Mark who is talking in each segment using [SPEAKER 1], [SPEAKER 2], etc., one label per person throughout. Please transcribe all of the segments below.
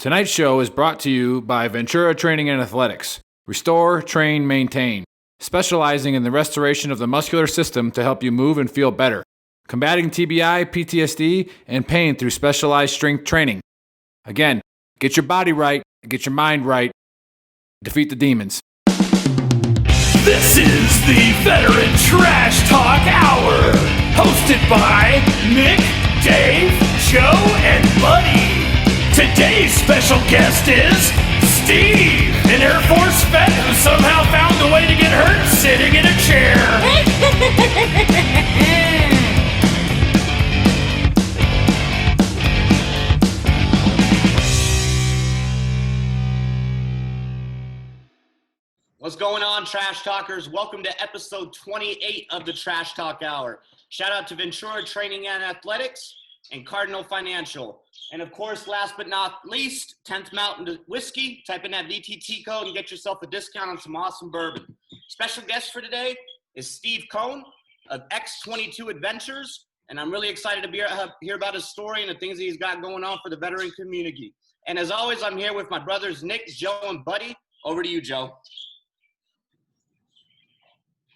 [SPEAKER 1] Tonight's show is brought to you by Ventura Training and Athletics. Restore, train, maintain. Specializing in the restoration of the muscular system to help you move and feel better. Combating TBI, PTSD, and pain through specialized strength training. Again, get your body right, get your mind right, defeat the demons.
[SPEAKER 2] This is the Veteran Trash Talk Hour, hosted by Nick, Dave, Joe, and Buddy. Today's special guest is Steve, an Air Force vet who somehow found a way to get hurt sitting in a chair.
[SPEAKER 3] What's going on, Trash Talkers? Welcome to episode 28 of the Trash Talk Hour. Shout out to Ventura Training and Athletics and Cardinal Financial. And of course, last but not least, 10th Mountain Whiskey. Type in that VTT code and get yourself a discount on some awesome bourbon. Special guest for today is Steve Cohn of X22 Adventures. And I'm really excited to hear about his story and the things that he's got going on for the veteran community. And as always, I'm here with my brothers Nick, Joe, and Buddy. Over to you, Joe.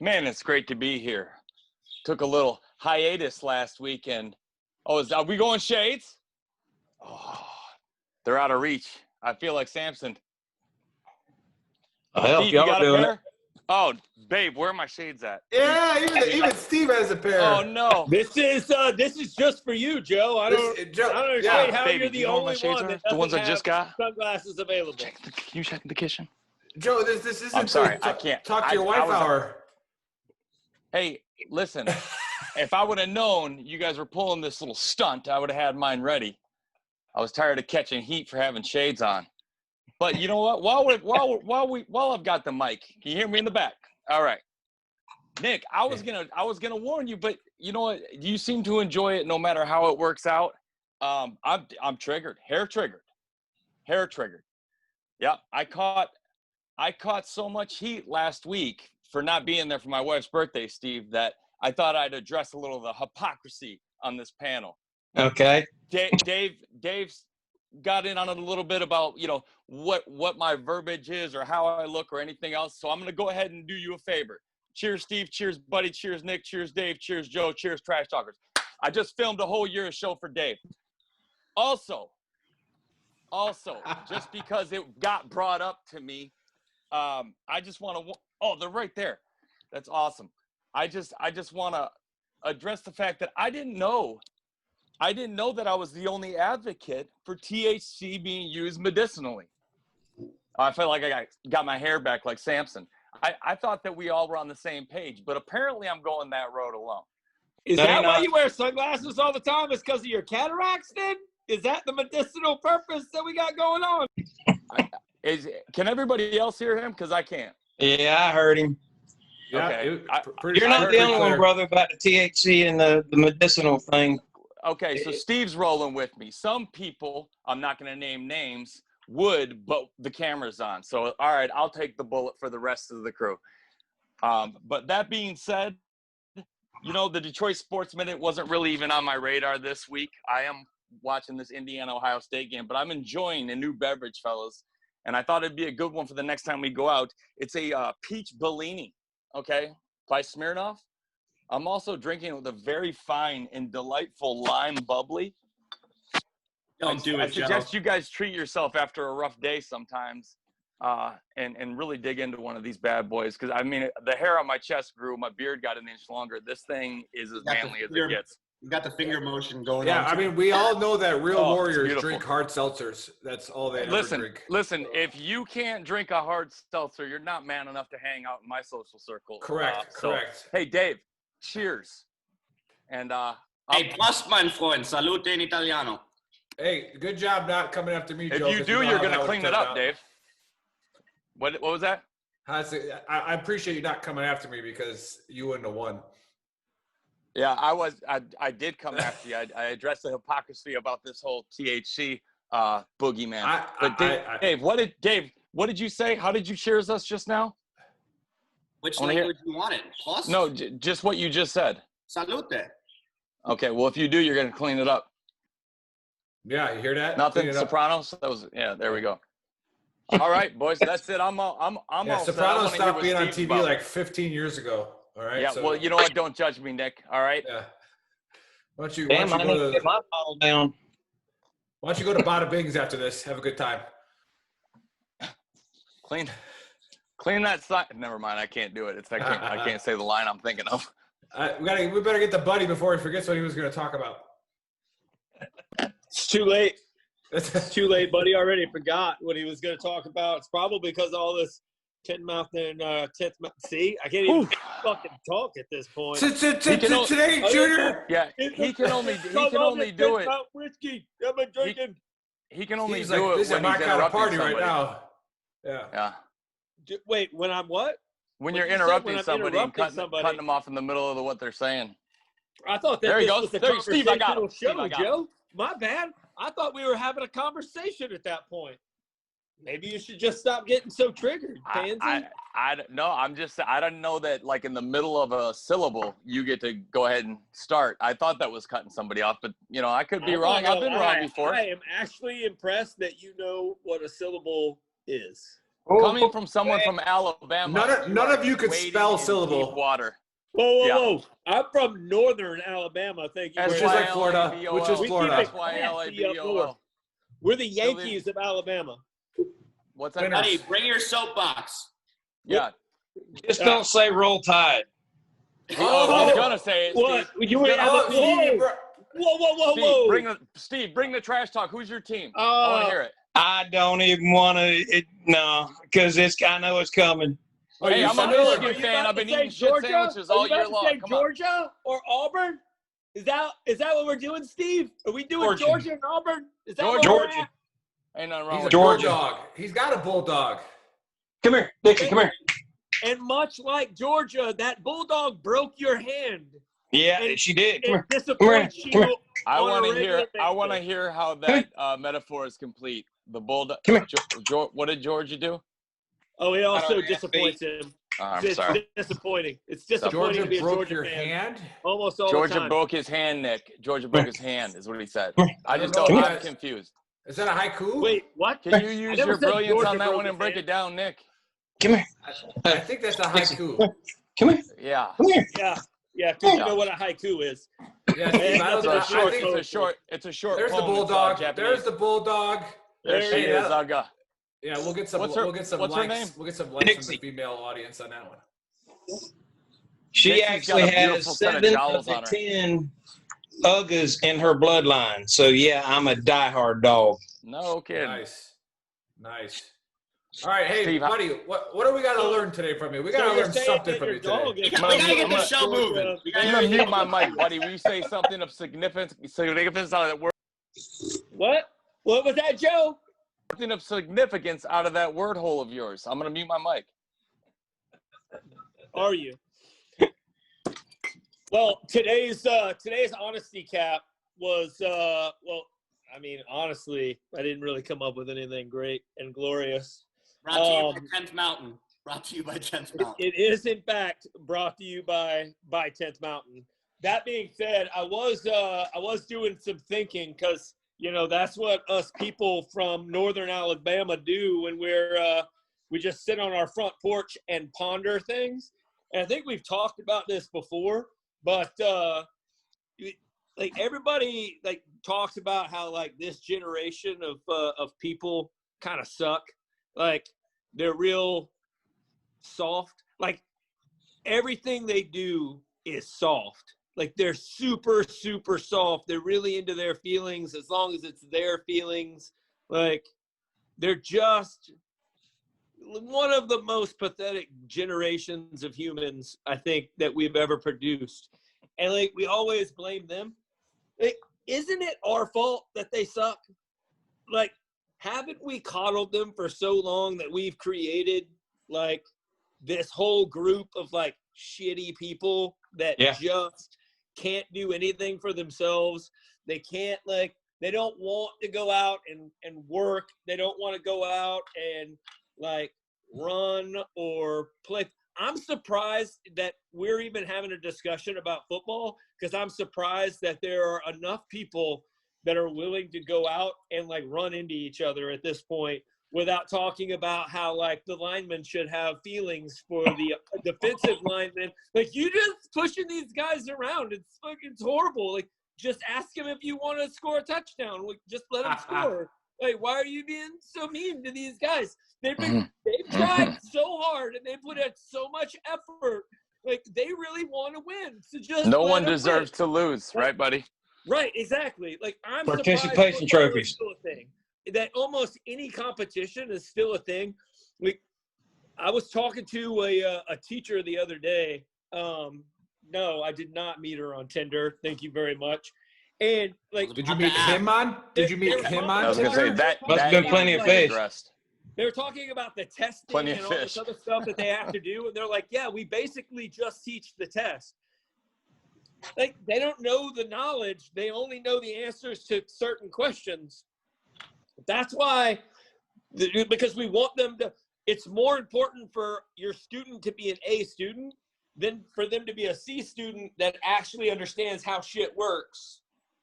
[SPEAKER 4] Man, it's great to be here. Took a little hiatus last weekend. Are we going shades? Oh, they're out of reach. I feel like Samson.
[SPEAKER 5] Steve,
[SPEAKER 4] you got a pair? Oh, babe, where are my shades at?
[SPEAKER 5] Yeah, even Steve has a pair.
[SPEAKER 4] Oh no.
[SPEAKER 6] This is just for you, Joe. I don't understand how
[SPEAKER 4] baby,
[SPEAKER 6] you're the
[SPEAKER 4] you know
[SPEAKER 6] only one that
[SPEAKER 4] the ones I
[SPEAKER 6] doesn't
[SPEAKER 4] just
[SPEAKER 6] have
[SPEAKER 4] got.
[SPEAKER 6] sunglasses available.
[SPEAKER 4] Can you check the kitchen?
[SPEAKER 5] Joe, this isn't.
[SPEAKER 4] I'm sorry, I can't.
[SPEAKER 5] Talk to your wife hour.
[SPEAKER 4] Hey, listen. If I would have known you guys were pulling this little stunt, I would have had mine ready. I was tired of catching heat for having shades on. But you know what? While I've got the mic, can you hear me in the back? All right. Nick, I was gonna warn you, but you know what? You seem to enjoy it no matter how it works out. I'm triggered, hair triggered. Yeah, I caught so much heat last week for not being there for my wife's birthday, Steve, that I thought I'd address a little of the hypocrisy on this panel.
[SPEAKER 5] Okay.
[SPEAKER 4] Dave's got in on it a little bit about, you know, what my verbiage is or how I look or anything else. So I'm going to go ahead and do you a favor. Cheers, Steve. Cheers, Buddy. Cheers, Nick. Cheers, Dave. Cheers, Joe. Cheers, Trash Talkers. I just filmed a whole year of show for Dave. Also, just because it got brought up to me, I just want to, they're right there. That's awesome. I just want to address the fact that I didn't know that I was the only advocate for THC being used medicinally. I felt like I got my hair back like Samson. I thought that we all were on the same page, but apparently I'm going that road alone.
[SPEAKER 6] Is that why you wear sunglasses all the time? Is because of your cataracts then? Is that the medicinal purpose that we got going on?
[SPEAKER 4] Can everybody else hear him? Because I can't.
[SPEAKER 5] Yeah, I heard him.
[SPEAKER 1] Yeah,
[SPEAKER 4] Okay.
[SPEAKER 5] You're not the only one, brother, about the THC and the medicinal thing.
[SPEAKER 4] Okay, so Steve's rolling with me. Some people, I'm not going to name names, would, but the camera's on. So, all right, I'll take the bullet for the rest of the crew. But that being said, you know, the Detroit Sports Minute wasn't really even on my radar this week. I am watching this Indiana-Ohio State game, but I'm enjoying a new beverage, fellas. And I thought it'd be a good one for the next time we go out. It's a peach Bellini, okay, by Smirnoff. I'm also drinking it with a very fine and delightful lime bubbly.
[SPEAKER 3] Don't do
[SPEAKER 4] I
[SPEAKER 3] it, Joe.
[SPEAKER 4] suggest you guys treat yourself after a rough day sometimes and really dig into one of these bad boys. Because, I mean, the hair on my chest grew. My beard got an inch longer. This thing is as manly as it gets.
[SPEAKER 3] You got the finger motion going on.
[SPEAKER 1] Yeah, I mean, we all know that real warriors
[SPEAKER 4] beautiful.
[SPEAKER 1] drink hard seltzers. That's all they ever drink.
[SPEAKER 4] Listen, if you can't drink a hard seltzer, you're not man enough to hang out in my social circle.
[SPEAKER 1] Correct.
[SPEAKER 4] Hey, Dave, cheers. And
[SPEAKER 3] Hey, plus, mein Freund, salute in Italiano.
[SPEAKER 1] Hey, good job not coming after me, Joe.
[SPEAKER 4] if you do, you're going to clean it up, Dave. What was that?
[SPEAKER 1] I appreciate you not coming after me because you wouldn't have won.
[SPEAKER 4] Yeah, I did come after you. I addressed the hypocrisy about this whole THC boogeyman. Dave, what did you say? How did you cheers us just now?
[SPEAKER 3] Which language you wanted? Plus?
[SPEAKER 4] No, just what you just said.
[SPEAKER 3] Salute.
[SPEAKER 4] Okay, well, if you do, you're going to clean it up.
[SPEAKER 1] Yeah, you hear that?
[SPEAKER 4] Nothing.
[SPEAKER 1] Clean it up.
[SPEAKER 4] Sopranos. That was there we go. All right, boys. That's it. I'm
[SPEAKER 1] Yeah,
[SPEAKER 4] all set. I
[SPEAKER 1] Sopranos
[SPEAKER 4] wanna hear
[SPEAKER 1] stopped
[SPEAKER 4] what
[SPEAKER 1] being on
[SPEAKER 4] Steve's
[SPEAKER 1] TV
[SPEAKER 4] about.
[SPEAKER 1] like 15 years ago. All right.
[SPEAKER 4] Yeah.
[SPEAKER 1] So,
[SPEAKER 4] Well, you know what? Don't judge me, Nick. All right.
[SPEAKER 1] yeah. Why don't you
[SPEAKER 5] Damn, I need to
[SPEAKER 1] go
[SPEAKER 5] get
[SPEAKER 1] to
[SPEAKER 5] my bottle down.
[SPEAKER 1] Why don't you go to Bada Bing's after this? Have a good time.
[SPEAKER 4] Clean that sign. Never mind. I can't do it. I can't say the line I'm thinking of.
[SPEAKER 1] We better get the buddy before he forgets what he was going to talk about.
[SPEAKER 6] It's too late. It's too late, buddy. Already forgot what he was going to talk about. It's probably because of all this tin-mouth and tenth-mouth. See, I can't even fucking talk at this point.
[SPEAKER 1] Today, Junior.
[SPEAKER 4] Yeah, he can only do it.
[SPEAKER 6] Whiskey. I've been drinking.
[SPEAKER 4] He can only
[SPEAKER 1] He's
[SPEAKER 4] do
[SPEAKER 1] like,
[SPEAKER 4] it
[SPEAKER 1] this is
[SPEAKER 4] when
[SPEAKER 1] my
[SPEAKER 4] he's
[SPEAKER 1] kind of
[SPEAKER 4] interrupting
[SPEAKER 1] party
[SPEAKER 4] somebody.
[SPEAKER 1] right now. Yeah.
[SPEAKER 4] Yeah.
[SPEAKER 6] Wait, when I'm what?
[SPEAKER 4] When
[SPEAKER 6] What
[SPEAKER 4] you're
[SPEAKER 6] you said,
[SPEAKER 4] interrupting
[SPEAKER 6] when I'm
[SPEAKER 4] somebody and
[SPEAKER 6] interrupting somebody.
[SPEAKER 4] cutting them off in the middle of what they're saying.
[SPEAKER 6] I thought that
[SPEAKER 4] There he
[SPEAKER 6] this
[SPEAKER 4] goes.
[SPEAKER 6] was a
[SPEAKER 4] There, Steve, I got him.
[SPEAKER 6] conversational
[SPEAKER 4] Steve,
[SPEAKER 6] show,
[SPEAKER 4] I got him.
[SPEAKER 6] Joe. My bad. I thought we were having a conversation at that point. Maybe you should just stop getting so triggered, Pansy.
[SPEAKER 4] No, I don't know that like in the middle of a syllable you get to go ahead and start. I thought that was cutting somebody off, but I could be wrong. I've been wrong before.
[SPEAKER 6] I am actually impressed that you know what a syllable is.
[SPEAKER 4] Coming from someone from Alabama.
[SPEAKER 1] None of you could
[SPEAKER 4] wading
[SPEAKER 1] spell
[SPEAKER 4] in
[SPEAKER 1] syllable.
[SPEAKER 4] deep water.
[SPEAKER 6] Whoa. I'm from northern Alabama. Thank you.
[SPEAKER 1] Which is
[SPEAKER 6] very
[SPEAKER 1] like
[SPEAKER 6] much.
[SPEAKER 1] Florida. Which is
[SPEAKER 6] We
[SPEAKER 1] Florida.
[SPEAKER 6] keep it classy up north. We're the Yankees of Alabama.
[SPEAKER 4] What's that?
[SPEAKER 3] Buddy, bring your soapbox.
[SPEAKER 4] Yeah.
[SPEAKER 5] Just don't say roll tide.
[SPEAKER 4] I was gonna say it.
[SPEAKER 6] What?
[SPEAKER 4] Steve.
[SPEAKER 6] You ain't Whoa.
[SPEAKER 4] Steve, bring the trash talk. Who's your team? I
[SPEAKER 6] Uh,
[SPEAKER 4] want to hear it.
[SPEAKER 5] I don't even want to. No, because I know it's coming.
[SPEAKER 4] Hey, I'm a Michigan fan. I've been eating shit sandwiches all year long. Come on.
[SPEAKER 6] Georgia or Auburn? Is that what we're doing, Steve? Are we doing Georgia and Auburn? Is that what we're at?
[SPEAKER 4] Ain't nothing wrong
[SPEAKER 1] He's a
[SPEAKER 4] with
[SPEAKER 5] Georgia.
[SPEAKER 1] bulldog. He's got a bulldog.
[SPEAKER 5] Come here, Dixie. Come here.
[SPEAKER 6] And much like Georgia, that bulldog broke your hand.
[SPEAKER 5] Yeah,
[SPEAKER 6] And
[SPEAKER 5] she did. Come
[SPEAKER 6] It
[SPEAKER 5] here.
[SPEAKER 6] disappoints
[SPEAKER 5] Come here.
[SPEAKER 6] you.
[SPEAKER 4] I
[SPEAKER 6] on a
[SPEAKER 4] want to
[SPEAKER 6] regular
[SPEAKER 4] hear. I want to
[SPEAKER 6] basis.
[SPEAKER 4] hear how that metaphor is complete. The bulldog.
[SPEAKER 5] Come here.
[SPEAKER 4] What did Georgia do?
[SPEAKER 6] Oh, it also
[SPEAKER 5] I don't
[SPEAKER 6] disappoints him.
[SPEAKER 4] I'm
[SPEAKER 6] It's
[SPEAKER 4] sorry.
[SPEAKER 6] disappointing. It's disappointing
[SPEAKER 1] Georgia
[SPEAKER 6] to be a
[SPEAKER 1] broke
[SPEAKER 6] Georgia
[SPEAKER 1] your
[SPEAKER 6] fan.
[SPEAKER 1] hand.
[SPEAKER 6] Almost all the
[SPEAKER 4] Georgia
[SPEAKER 6] time.
[SPEAKER 4] broke his hand, Nick. Georgia broke his hand, is what he said. I just
[SPEAKER 1] don't
[SPEAKER 4] don't.
[SPEAKER 1] know.
[SPEAKER 4] I'm confused.
[SPEAKER 1] Is that a haiku?
[SPEAKER 6] Wait, what?
[SPEAKER 4] Can you use
[SPEAKER 6] never
[SPEAKER 4] your
[SPEAKER 6] said
[SPEAKER 4] brilliance
[SPEAKER 6] Georgia
[SPEAKER 4] on that
[SPEAKER 6] broke
[SPEAKER 4] one
[SPEAKER 6] his
[SPEAKER 4] and break
[SPEAKER 6] hand.
[SPEAKER 4] it down, Nick?
[SPEAKER 5] Come here.
[SPEAKER 1] I think that's a haiku.
[SPEAKER 5] Come here.
[SPEAKER 4] Yeah.
[SPEAKER 5] Come here.
[SPEAKER 6] Yeah, because you know what a haiku is.
[SPEAKER 1] Yeah, Steve, I don't
[SPEAKER 6] It's
[SPEAKER 1] know.
[SPEAKER 6] a
[SPEAKER 1] I
[SPEAKER 6] short-
[SPEAKER 1] think
[SPEAKER 4] It's a short.
[SPEAKER 1] there's the
[SPEAKER 4] poem. It's,
[SPEAKER 1] bulldog.
[SPEAKER 4] Japanese.
[SPEAKER 1] There's the bulldog.
[SPEAKER 4] There
[SPEAKER 6] There
[SPEAKER 4] she
[SPEAKER 6] he
[SPEAKER 4] is,
[SPEAKER 1] is.
[SPEAKER 4] Aga.
[SPEAKER 1] Yeah, we'll get some.
[SPEAKER 4] What's her-
[SPEAKER 1] we'll get some
[SPEAKER 4] what's her
[SPEAKER 1] likes.
[SPEAKER 4] name?
[SPEAKER 1] We'll get some likes from
[SPEAKER 5] Dixie.
[SPEAKER 1] the female audience on that one.
[SPEAKER 5] She
[SPEAKER 4] Dixie's
[SPEAKER 5] actually
[SPEAKER 4] got a
[SPEAKER 5] has
[SPEAKER 4] beautiful set of
[SPEAKER 5] 7
[SPEAKER 4] jowls
[SPEAKER 5] of the
[SPEAKER 4] on her.
[SPEAKER 5] 10 Uggas in her bloodline. So yeah, I'm a diehard dog.
[SPEAKER 4] No kidding.
[SPEAKER 1] Nice. All right, hey,
[SPEAKER 4] Steve,
[SPEAKER 1] buddy, what do we got to learn today from you? We got to learn something from you today.
[SPEAKER 3] We gotta get the show moving. We
[SPEAKER 4] I'm
[SPEAKER 3] gotta
[SPEAKER 4] gonna
[SPEAKER 3] get
[SPEAKER 4] mute my mic, buddy. Will you say something of significance out of that word?
[SPEAKER 6] What? What was that, Joe?
[SPEAKER 4] Something of significance out of that word hole of yours. I'm gonna mute my mic.
[SPEAKER 6] Are you? Well, today's honesty cap was honestly, I didn't really come up with anything great and glorious.
[SPEAKER 3] Brought to you by 10th Mountain. Brought to you by 10th Mountain.
[SPEAKER 6] It is in fact brought to you by 10th Mountain. That being said, I was doing some thinking because that's what us people from northern Alabama do when we just sit on our front porch and ponder things. And I think we've talked about this before, but like everybody like talks about how like this generation of people kind of suck. Like they're real soft. Like everything they do is soft. Like they're super, super soft. They're really into their feelings as long as it's their feelings. Like they're just one of the most pathetic generations of humans, I think, that we've ever produced. And like we always blame them. Like, isn't it our fault that they suck? Like, haven't we coddled them for so long that we've created like this whole group of like shitty people that just can't do anything for themselves? They can't they don't want to go out and work. They don't want to go out and like run or play. I'm surprised that we're even having a discussion about football because I'm surprised that there are enough people that are willing to go out and like run into each other at this point without talking about how like the linemen should have feelings for the defensive linemen. Like, you just pushing these guys around. It's horrible. Like, just ask them if you want to score a touchdown. Like, just let them score. Like, why are you being so mean to these guys? They've tried so hard and they put in so much effort. Like, they really want to win. So just
[SPEAKER 4] no one deserves to lose, right, buddy?
[SPEAKER 6] Right, exactly. Like, I'm
[SPEAKER 5] participation
[SPEAKER 6] surprised
[SPEAKER 5] trophies.
[SPEAKER 6] still a thing. That almost any competition is still a thing. Like, I was talking to a teacher the other day. No, I did not meet her on Tinder. Thank you very much. And like,
[SPEAKER 1] Did you meet him on? Did you meet him on?
[SPEAKER 4] I was gonna say that
[SPEAKER 5] Must have been plenty of fish.
[SPEAKER 6] They're talking about the testing and all this other stuff that they have to do, and they're like, "Yeah, we basically just teach the test." Like, they don't know the knowledge; they only know the answers to certain questions. That's why, because we want them to. It's more important for your student to be an A student than for them to be a C student that actually understands how shit works.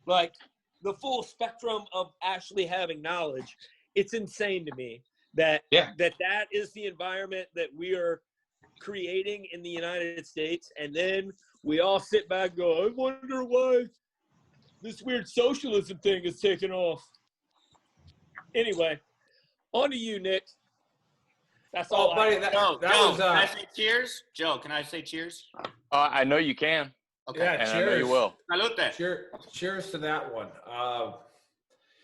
[SPEAKER 6] Like, the full spectrum of actually having knowledge. It's insane to me that that is the environment that we are creating in the United States. And then we all sit back and go, I wonder why this weird socialism thing is taking off. Anyway, on to you, Nick. That's all.
[SPEAKER 3] Buddy, Joe, can I say cheers? Joe, can I say cheers?
[SPEAKER 4] I know you can.
[SPEAKER 3] Okay.
[SPEAKER 1] Yeah,
[SPEAKER 4] and
[SPEAKER 1] cheers.
[SPEAKER 4] I know you will.
[SPEAKER 3] Salute.
[SPEAKER 1] Cheers to that one.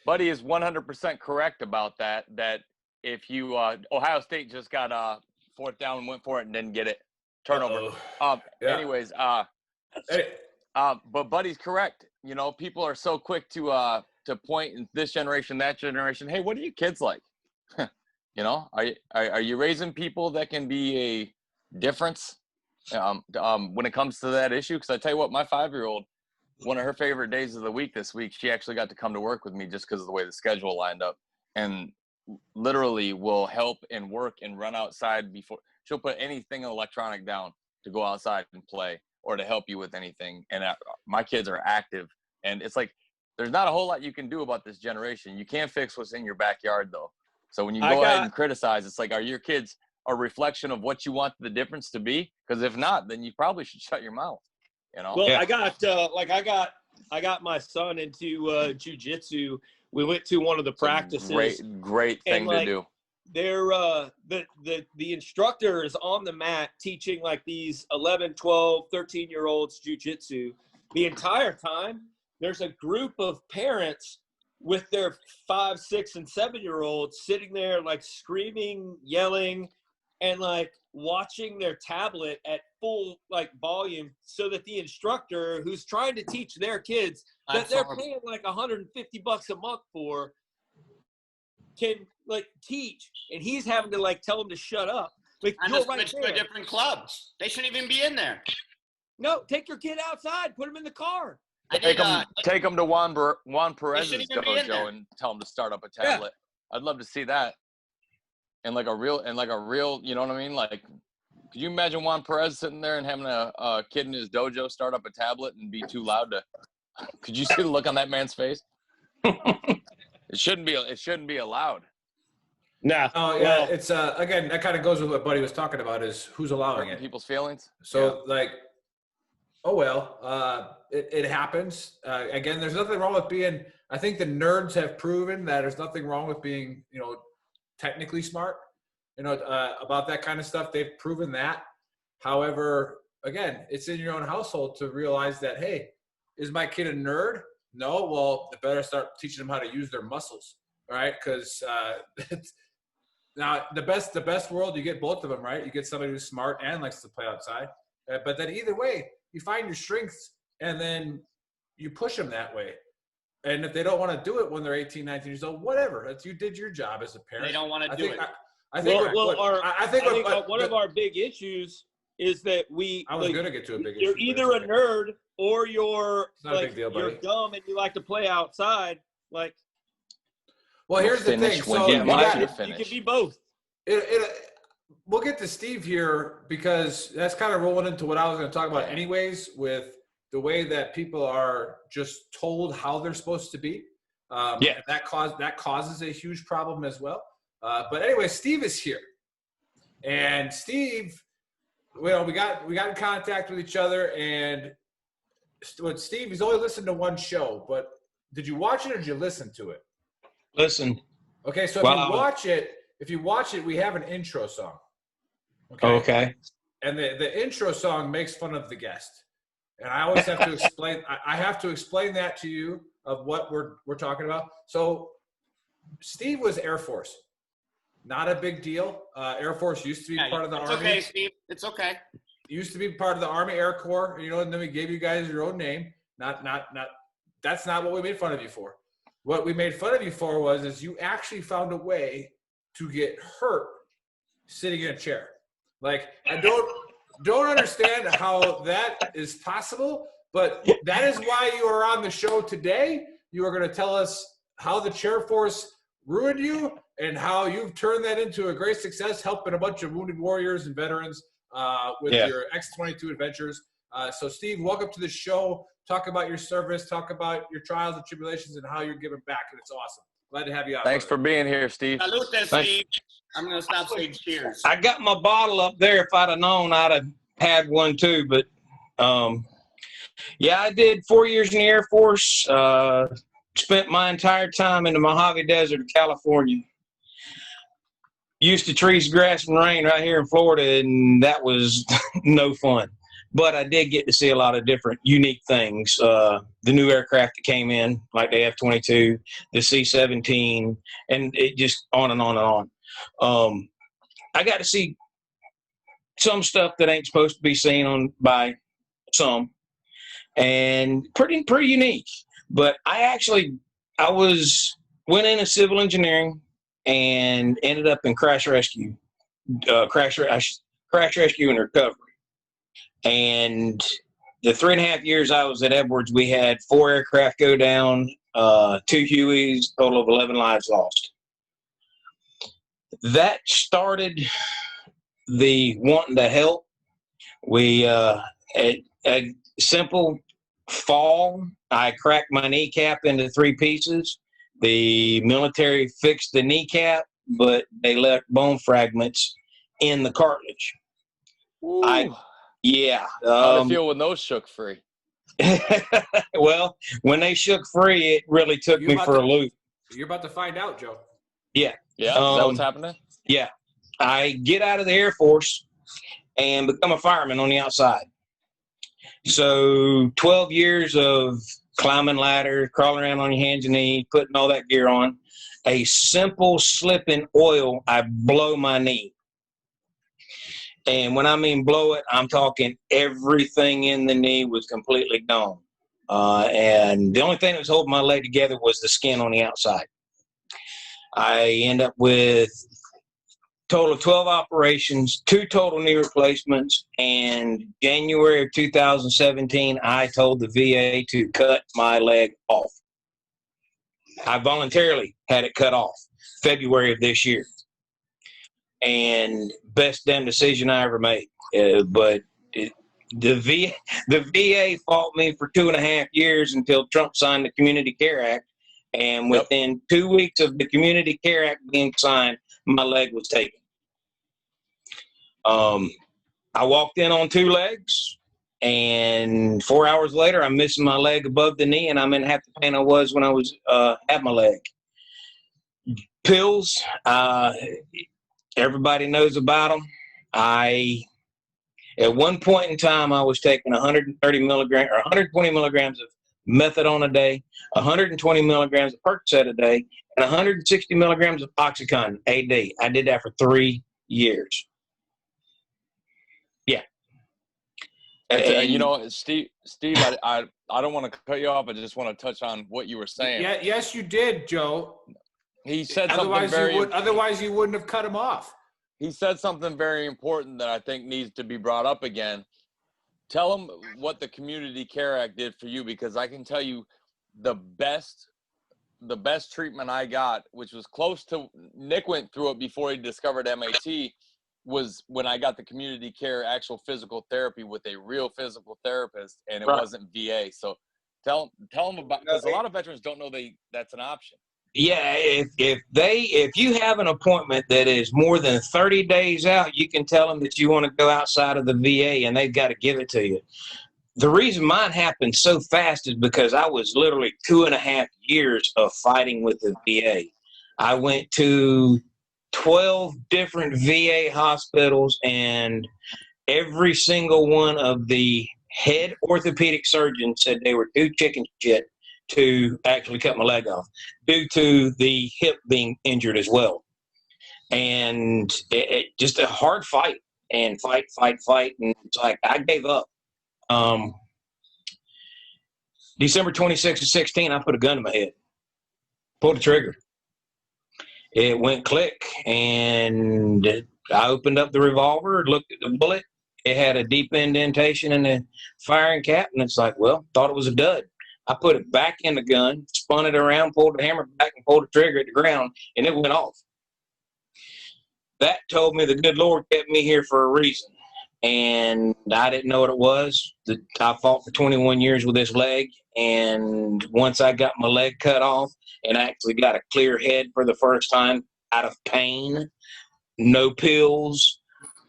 [SPEAKER 4] Buddy is 100% correct about that. That if you Ohio State just got fourth down and went for it and didn't get it, turnover. Anyways, but Buddy's correct. You know, people are so quick to point in this generation, that generation. Hey, what are you kids like? You know, are you raising people that can be a difference when it comes to that issue? Because I tell you what, my 5-year-old, one of her favorite days of the week this week, she actually got to come to work with me just because of the way the schedule lined up, and literally will help and work and run outside before she'll put anything electronic down to go outside and play or to help you with anything. And my kids are active, and it's like there's not a whole lot you can do about this generation. You can't fix what's in your backyard though. So when you go ahead and criticize, it's like, are your kids a reflection of what you want the difference to be? Because if not, then you probably should shut your mouth. You know.
[SPEAKER 6] Well, I got my son into jiu-jitsu. We went to one of the practices.
[SPEAKER 4] Great thing to do.
[SPEAKER 6] They're the instructor is on the mat teaching like these 11, 12, 13-year-olds jiu-jitsu. The entire time, there's a group of parents with their 5, 6, and 7-year-olds sitting there like screaming, yelling, and like watching their tablet at full like volume, so that the instructor who's trying to teach their kids that they're paying like $150 a month for can like teach, and he's having to like tell them to shut up. Like,
[SPEAKER 3] and
[SPEAKER 6] you're
[SPEAKER 3] switch to a different club. They shouldn't even be in there.
[SPEAKER 6] No, take your kid outside, put him in the car.
[SPEAKER 4] Take them to Juan Perez's dojo and tell him to start up a tablet. Yeah. I'd love to see that. And like a real, you know what I mean? Like, could you imagine Juan Perez sitting there and having a kid in his dojo start up a tablet and be too loud to? Could you see the look on that man's face? It shouldn't be allowed.
[SPEAKER 6] Nah.
[SPEAKER 1] Oh yeah, it's again, that kind of goes with what Buddy was talking about, is who's allowing it.
[SPEAKER 4] People's feelings.
[SPEAKER 1] So like, oh well, it happens. Again, there's nothing wrong with being. I think the nerds have proven that there's nothing wrong with being, you know, technically smart. You know, about that kind of stuff. They've proven that. However, again, it's in your own household to realize that, hey, is my kid a nerd? No. Well, they better start teaching them how to use their muscles. All right, because now the best world, you get both of them, right? You get somebody who's smart and likes to play outside. But then either way, you find your strengths and then you push them that way. And if they don't want to do it when they're 18, 19 years old, whatever. You did your job as a parent.
[SPEAKER 3] They don't want to do it.
[SPEAKER 1] I think
[SPEAKER 6] one of our big issues is that
[SPEAKER 1] I was going to get to a big issue.
[SPEAKER 6] You're either a nerd or you're
[SPEAKER 1] not a big deal, buddy.
[SPEAKER 6] You're dumb and you like to play outside.
[SPEAKER 1] Well, here's the thing. So
[SPEAKER 6] you can be both.
[SPEAKER 1] We'll get to Steve here because that's kind of rolling into what I was going to talk about anyways, with the way that people are just told how they're supposed to be.
[SPEAKER 5] Yeah.
[SPEAKER 1] And that causes a huge problem as well. But anyway, Steve is here, and Steve, well, we got in contact with each other, and with Steve, he's only listened to one show. But did you watch it or did you listen to it?
[SPEAKER 5] Listen.
[SPEAKER 1] Okay, so if you watch it, we have an intro song.
[SPEAKER 5] Okay.
[SPEAKER 1] And the intro song makes fun of the guest, and I always have to explain. I have to explain that to you of what we're talking about. So, Steve was Air Force. Not a big deal. Air Force used to be part of the Army.
[SPEAKER 3] It's okay, Steve. It's okay.
[SPEAKER 1] Used to be part of the Army Air Corps, and then we gave you guys your own name. Not. That's not what we made fun of you for. What we made fun of you for is you actually found a way to get hurt sitting in a chair. Like, I don't understand how that is possible, but that is why you are on the show today. You are going to tell us how the chair force ruined you and how you've turned that into a great success, helping a bunch of wounded warriors and veterans with your X-22 adventures. So, Steve, welcome to the show. Talk about your service, talk about your trials and tribulations, and how you're giving back, and it's awesome. Glad to have you out.
[SPEAKER 4] Thanks for being here, Steve.
[SPEAKER 3] Salute, Steve. I'm going to stop saying cheers.
[SPEAKER 5] I got my bottle up there. If I'd have known, I'd have had one too. But, yeah, I did 4 years in the Air Force. Spent my entire time in the Mojave Desert of California. Used to trees, grass, and rain right here in Florida, and that was no fun. But I did get to see a lot of different unique things. The new aircraft that came in, like the F-22, the C-17, and it just on and on and on. I got to see some stuff that ain't supposed to be seen by some, and pretty unique. But I went into civil engineering and ended up in crash rescue and recovery. And the 3.5 years I was at Edwards, we had 4 aircraft go down, 2 Hueys, total of 11 lives lost. That started the wanting to help. We a simple fall, I cracked my kneecap into 3 pieces. The military fixed the kneecap, but they left bone fragments in the cartilage.
[SPEAKER 4] Ooh.
[SPEAKER 5] How
[SPEAKER 4] did it feel when those shook free?
[SPEAKER 5] Well, when they shook free, it really took me for a loop.
[SPEAKER 1] You're about to find out, Joe.
[SPEAKER 5] Yeah.
[SPEAKER 4] Yeah, is that what's happening?
[SPEAKER 5] Yeah. I get out of the Air Force and become a fireman on the outside. So 12 years of climbing ladders, crawling around on your hands and knees, putting all that gear on. A simple slip in oil, I blow my knee. And when I mean blow it, I'm talking everything in the knee was completely gone. And the only thing that was holding my leg together was the skin on the outside. I end up with total of 12 operations, 2 total knee replacements, and January of 2017, I told the VA to cut my leg off. I voluntarily had it cut off February of this year. And best damn decision I ever made. The VA fought me for 2.5 years until Trump signed the Community Care Act. And within 2 weeks of the Community Care Act being signed, my leg was taken. I walked in on 2 legs, and 4 hours later, I'm missing my leg above the knee, and I'm in half the pain I was when I was at my leg. Pills, everybody knows about them. At one point in time, I was taking 120 milligrams of methadone a day, 120 milligrams of Percocet a day, and 160 milligrams of OxyContin a day. I did that for 3 years. Yeah.
[SPEAKER 4] And, Steve, I don't want to cut you off. I just want to touch on what you were saying.
[SPEAKER 1] Yeah, yes, you did, Joe.
[SPEAKER 4] He said
[SPEAKER 1] otherwise you wouldn't have cut him off.
[SPEAKER 4] He said something very important that I think needs to be brought up again. Tell him what the Community Care Act did for you, because I can tell you the best treatment I got, which was close to Nick went through it before he discovered MAT, was when I got the community care actual physical therapy with a real physical therapist, and it wasn't VA. So Tell them about, because a lot of veterans don't know that's an option.
[SPEAKER 5] Yeah, if you have an appointment that is more than 30 days out, you can tell them that you want to go outside of the VA, and they've got to give it to you. The reason mine happened so fast is because I was literally 2.5 years of fighting with the VA. I went to 12 different VA hospitals, and every single one of the head orthopedic surgeons said they were too chicken shit to actually cut my leg off due to the hip being injured as well. And it just a hard fight, and fight. And it's like, I gave up. December 26th of 16, I put a gun in my head, pulled the trigger. It went click, and I opened up the revolver, looked at the bullet. It had a deep indentation in the firing cap, and it's like, well, thought it was a dud. I put it back in the gun, spun it around, pulled the hammer back, and pulled the trigger at the ground, and it went off. That told me the good Lord kept me here for a reason, and I didn't know what it was. I fought for 21 years with this leg, and once I got my leg cut off and actually got a clear head for the first time out of pain, no pills,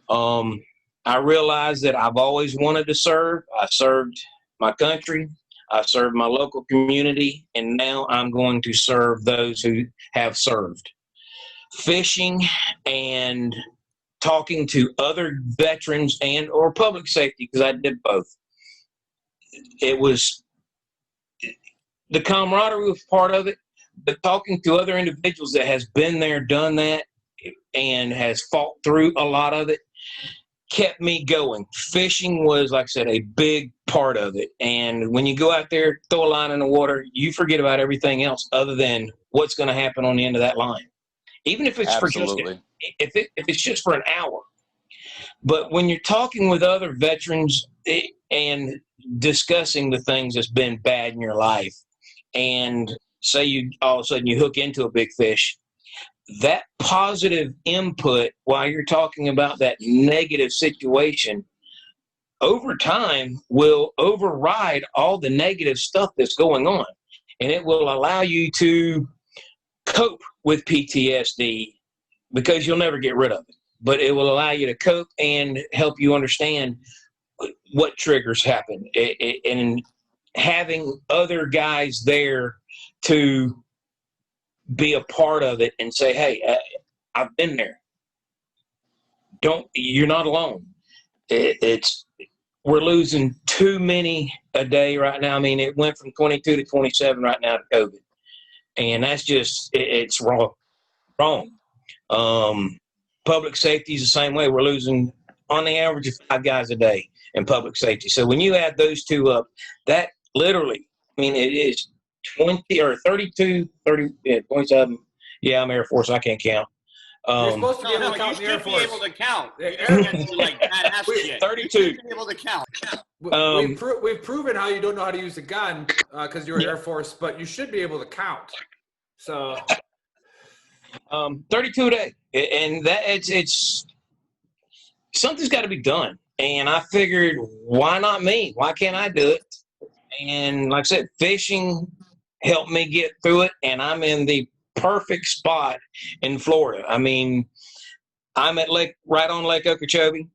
[SPEAKER 5] I realized that I've always wanted to serve. I served my country. I served my local community, and now I'm going to serve those who have served. Fishing and talking to other veterans and or public safety, because I did both. It was the camaraderie was part of it, but talking to other individuals that has been there, done that, and has fought through a lot of it kept me going. Fishing was, like I said, a big part of it. And when you go out there, throw a line in the water, you forget about everything else other than what's going to happen on the end of that line. Even if it's if it's just for an hour. But when you're talking with other veterans and discussing the things that's been bad in your life, and say you all of a sudden you hook into a big fish, that positive input while you're talking about that negative situation over time will override all the negative stuff that's going on, and it will allow you to cope with PTSD, because you'll never get rid of it, but it will allow you to cope and help you understand what triggers happen, and having other guys there to be a part of it and say, hey, I've been there. You're not alone. We're losing too many a day right now. I mean, it went from 22 to 27 right now to COVID. And that's just, it's wrong. Public safety is the same way. We're losing on the average of 5 guys a day in public safety. So when you add those two up, that literally, I mean, it is 20 or 32, 30, 27. Yeah, I'm Air Force. I can't count.
[SPEAKER 3] You're supposed to be able to count. You should be able to count. Like badass shit.
[SPEAKER 5] 32.
[SPEAKER 3] You should be able to count.
[SPEAKER 1] We've proven how you don't know how to use a gun because you're Air Force, but you should be able to count. So,
[SPEAKER 5] 32 a day, and that it's something's got to be done. And I figured, why not me? Why can't I do it? And like I said, fishing helped me get through it, and I'm in the perfect spot in Florida. I mean, I'm at right on Lake Okeechobee.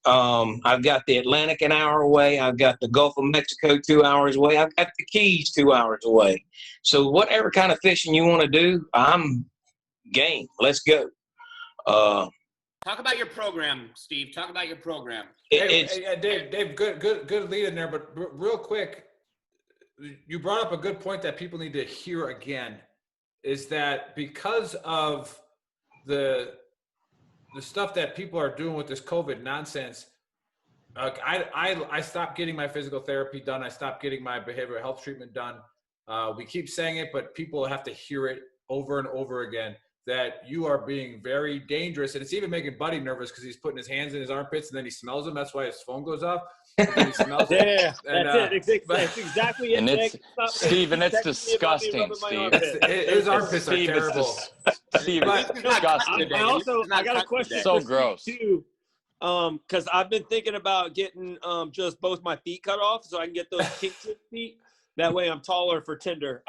[SPEAKER 5] I've got the Atlantic an hour away. I've got the Gulf of Mexico 2 hours away. I've got the Keys 2 hours away. So whatever kind of fishing you want to do, I'm game. Let's go.
[SPEAKER 3] Talk about your program, Steve. Talk about your program.
[SPEAKER 1] Dave, good lead in there. But real quick, you brought up a good point that people need to hear again. Is that because of the stuff that people are doing with this COVID nonsense, I stopped getting my physical therapy done. I stopped getting my behavioral health treatment done. We keep saying it, but people have to hear it over and over again, that you are being very dangerous. And it's even making Buddy nervous because he's putting his hands in his armpits and then he smells them. That's why his phone goes off. He smells
[SPEAKER 6] yeah, that's exactly it.
[SPEAKER 4] And it's, Steve, and it's disgusting, Steve.
[SPEAKER 1] His armpits are terrible.
[SPEAKER 4] Steve, it's disgusting.
[SPEAKER 6] I got a question.
[SPEAKER 4] So gross.
[SPEAKER 6] Too, because I've been thinking about getting just both my feet cut off so I can get those kink feet. That way I'm taller for Tinder.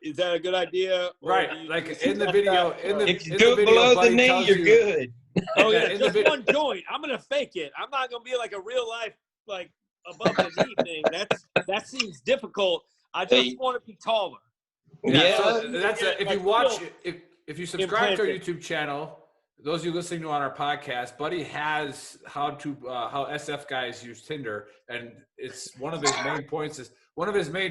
[SPEAKER 6] Is that a good idea? Or
[SPEAKER 1] Right,
[SPEAKER 6] do you
[SPEAKER 1] like in
[SPEAKER 6] suggest
[SPEAKER 1] the video,
[SPEAKER 6] that?
[SPEAKER 1] in the
[SPEAKER 5] If you
[SPEAKER 1] in
[SPEAKER 5] do
[SPEAKER 1] the
[SPEAKER 5] it
[SPEAKER 1] video,
[SPEAKER 5] below the
[SPEAKER 1] Buddy
[SPEAKER 5] knee,
[SPEAKER 1] tells
[SPEAKER 5] you're
[SPEAKER 1] you,
[SPEAKER 5] good.
[SPEAKER 6] Oh yeah,
[SPEAKER 1] in the
[SPEAKER 6] just
[SPEAKER 1] vid-
[SPEAKER 6] one joint. I'm gonna fake it. I'm not gonna be like a real life like above the knee thing. That seems difficult. I just
[SPEAKER 5] Hey.
[SPEAKER 6] want to be taller.
[SPEAKER 1] Yeah, so
[SPEAKER 5] Yeah.
[SPEAKER 1] that's
[SPEAKER 6] Yeah,
[SPEAKER 1] if
[SPEAKER 6] like
[SPEAKER 1] you watch,
[SPEAKER 6] real
[SPEAKER 1] if you subscribe to our
[SPEAKER 6] implanted.
[SPEAKER 1] YouTube channel, those of you listening to on our podcast, Buddy has how SF guys use Tinder, and it's one of his main